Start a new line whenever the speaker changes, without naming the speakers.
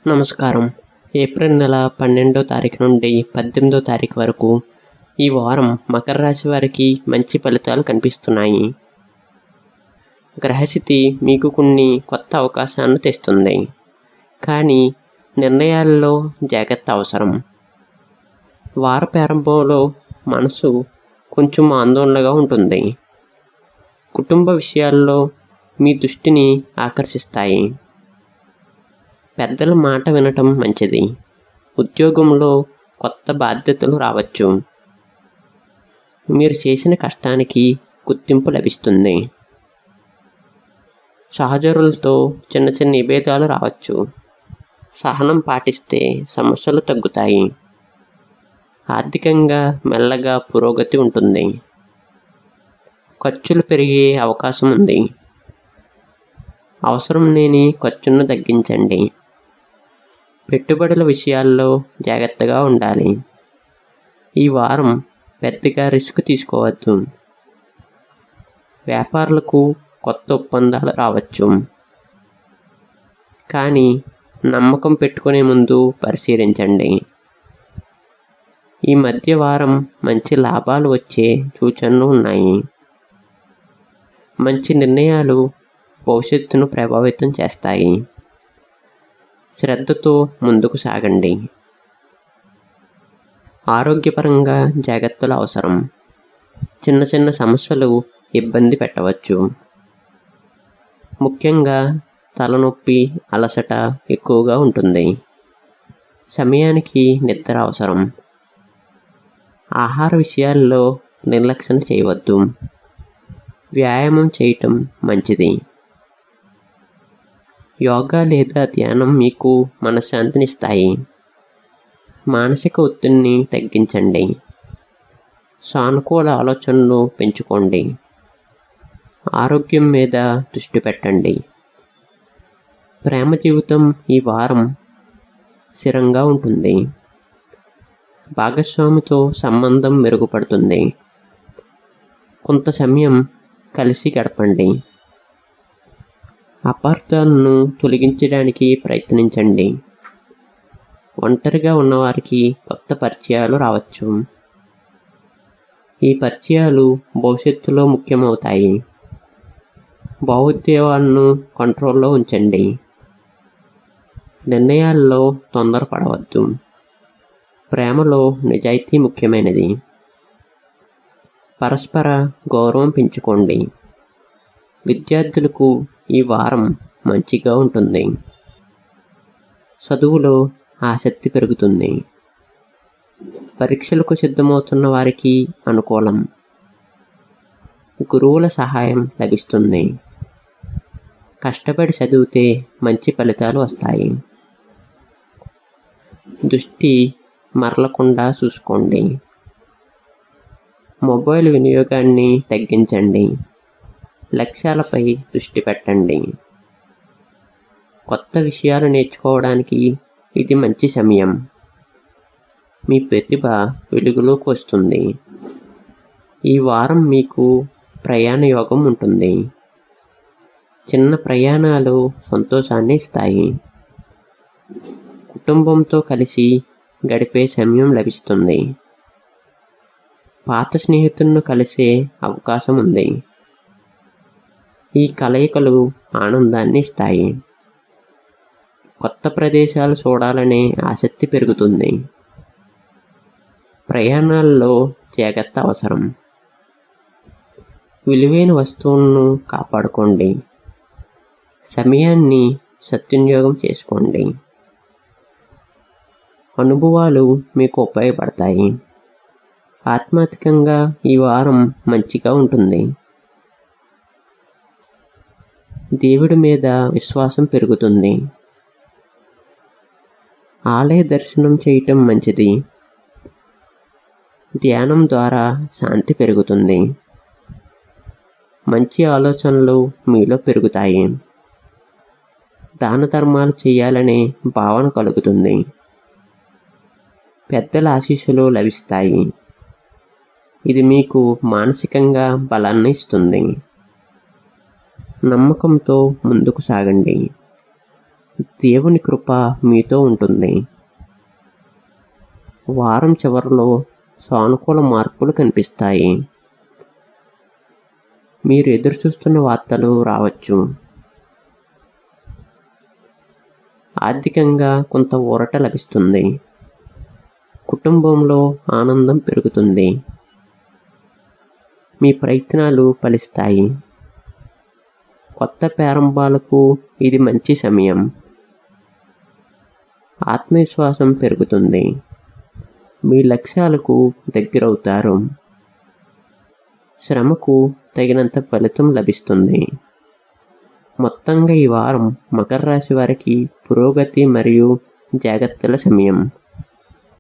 నమస్కారం. ఏప్రిల్ నెల 12వ తారీఖు నుండి 18వ తారీఖు వరకు ఈ వారం మకర రాశి వారికి మంచి ఫలితాలు కనిపిస్తున్నాయి. గ్రహస్థితి మీకు కొన్ని కొత్త అవకాశాలను తెస్తుంది, కానీ నిర్ణయాల్లో జాగ్రత్త అవసరం. వార ప్రారంభంలో మనసు కొంచెం ఆందోళనగా ఉంటుంది. కుటుంబ విషయాల్లో మీ దృష్టిని ఆకర్షిస్తాయి. పెద్దల మాట వినటం మంచిది. ఉద్యోగంలో కొత్త బాధ్యతలు రావచ్చు. మీరు చేసిన కష్టానికి గుర్తింపు లభిస్తుంది. సహచరులతో చిన్న చిన్న విభేదాలు రావచ్చు. సహనం పాటిస్తే సమస్యలు తగ్గుతాయి. ఆర్థికంగా మెల్లగా పురోగతి ఉంటుంది. ఖర్చులు పెరిగే అవకాశం ఉంది. అవసరం లేని ఖర్చును తగ్గించండి. పెట్టుబడుల విషయాల్లో జాగ్రత్తగా ఉండాలి. ఈ వారం పెద్దగా రిస్క్ తీసుకోవద్దు. వ్యాపారులకు కొత్త ఒప్పందాలు రావచ్చు, కానీ నమ్మకం పెట్టుకునే ముందు పరిశీలించండి. ఈ మధ్య వారం మంచి లాభాలు వచ్చే సూచనలు ఉన్నాయి. మంచి నిర్ణయాలు భవిష్యత్తును ప్రభావితం చేస్తాయి. శ్రద్ధతో ముందుకు సాగండి. ఆరోగ్యపరంగా జాగ్రత్తలు అవసరం. చిన్న చిన్న సమస్యలు ఇబ్బంది పెట్టవచ్చు. ముఖ్యంగా తలనొప్పి, అలసట ఎక్కువగా ఉంటుంది. సమయానికి నిద్ర అవసరం. ఆహార విషయాల్లో నిర్లక్ష్యం చేయవద్దు. వ్యాయామం చేయటం మంచిది. యోగా లేదా ధ్యానం మీకు మనశ్శాంతినిస్తాయి. మానసిక ఒత్తిడిని తగ్గించండి. సానుకూల ఆలోచనలు పెంచుకోండి. ఆరోగ్యం మీద దృష్టి పెట్టండి. ప్రేమ జీవితం ఈ వారం స్థిరంగా ఉంటుంది. భాగస్వామితో సంబంధం మెరుగుపడుతుంది. కొంత సమయం కలిసి గడపండి. అపార్థాలను తొలగించడానికి ప్రయత్నించండి. ఒంటరిగా ఉన్నవారికి కొత్త పరిచయాలు రావచ్చు. ఈ పరిచయాలు భవిష్యత్తులో ముఖ్యమవుతాయి. భావోద్వేగాలను కంట్రోల్లో ఉంచండి. నిర్ణయాల్లో తొందరపడవద్దు. ప్రేమలో నిజాయితీ ముఖ్యమైనది. పరస్పర గౌరవం పెంచుకోండి. విద్యార్థులకు ఈ వారం మంచిగా ఉంటుంది. చదువులో ఆసక్తి పెరుగుతుంది. పరీక్షలకు సిద్ధమవుతున్న వారికి అనుకూలం. గురువుల సహాయం లభిస్తుంది. కష్టపడి చదివితే మంచి ఫలితాలు వస్తాయి. దృష్టి మరలకుండా చూసుకోండి. మొబైల్ వినియోగాన్ని తగ్గించండి. లక్ష్యాలపై దృష్టి పెట్టండి. కొత్త విషయాలు నేర్చుకోవడానికి ఇది మంచి సమయం. మీ ప్రతిభ వెలుగులోకి వస్తుంది. ఈ వారం మీకు ప్రయాణ యోగం ఉంటుంది. చిన్న ప్రయాణాలు సంతోషాన్ని ఇస్తాయి. కుటుంబంతో కలిసి గడిపే సమయం లభిస్తుంది. పాత స్నేహితులను కలిసే అవకాశం ఉంది. ఈ కలయికలు ఆనందాన్ని ఇస్తాయి. కొత్త ప్రదేశాలు చూడాలనే ఆసక్తి పెరుగుతుంది. ప్రయాణాల్లో జాగ్రత్త అవసరం. విలువైన వస్తువులను కాపాడుకోండి. సమయాన్ని సద్వినియోగం చేసుకోండి. అనుభవాలు మీకు ఉపయోగపడతాయి. ఆధ్యాత్మికంగా ఈ వారం మంచిగా ఉంటుంది. దేవుడి మీద విశ్వాసం పెరుగుతుంది. ఆలయ దర్శనం చేయటం మంచిది. ధ్యానం ద్వారా శాంతి పెరుగుతుంది. మంచి ఆలోచనలు మీలో పెరుగుతాయి. దాన ధర్మాలు చేయాలనే భావన కలుగుతుంది. పెద్దల ఆశీస్సులు లభిస్తాయి. ఇది మీకు మానసికంగా బలాన్ని ఇస్తుంది. నమ్మకంతో ముందుకు సాగండి. దేవుని కృప మీతో ఉంటుంది. వారం చివరిలో సానుకూల మార్పులు కనిపిస్తాయి. మీరు ఎదురుచూస్తున్న వార్తలు రావచ్చు. ఆర్థికంగా కొంత ఊరట లభిస్తుంది. కుటుంబంలో ఆనందం పెరుగుతుంది. మీ ప్రయత్నాలు ఫలిస్తాయి. కొత్త ప్రారంభాలకు ఇది మంచి సమయం. ఆత్మవిశ్వాసం పెరుగుతుంది. మీ లక్ష్యాలకు దగ్గరవుతారు. శ్రమకు తగినంత ఫలితం లభిస్తుంది. మొత్తంగా ఈ వారం మకర రాశి వారికి పురోగతి మరియు జాగ్రత్తల సమయం.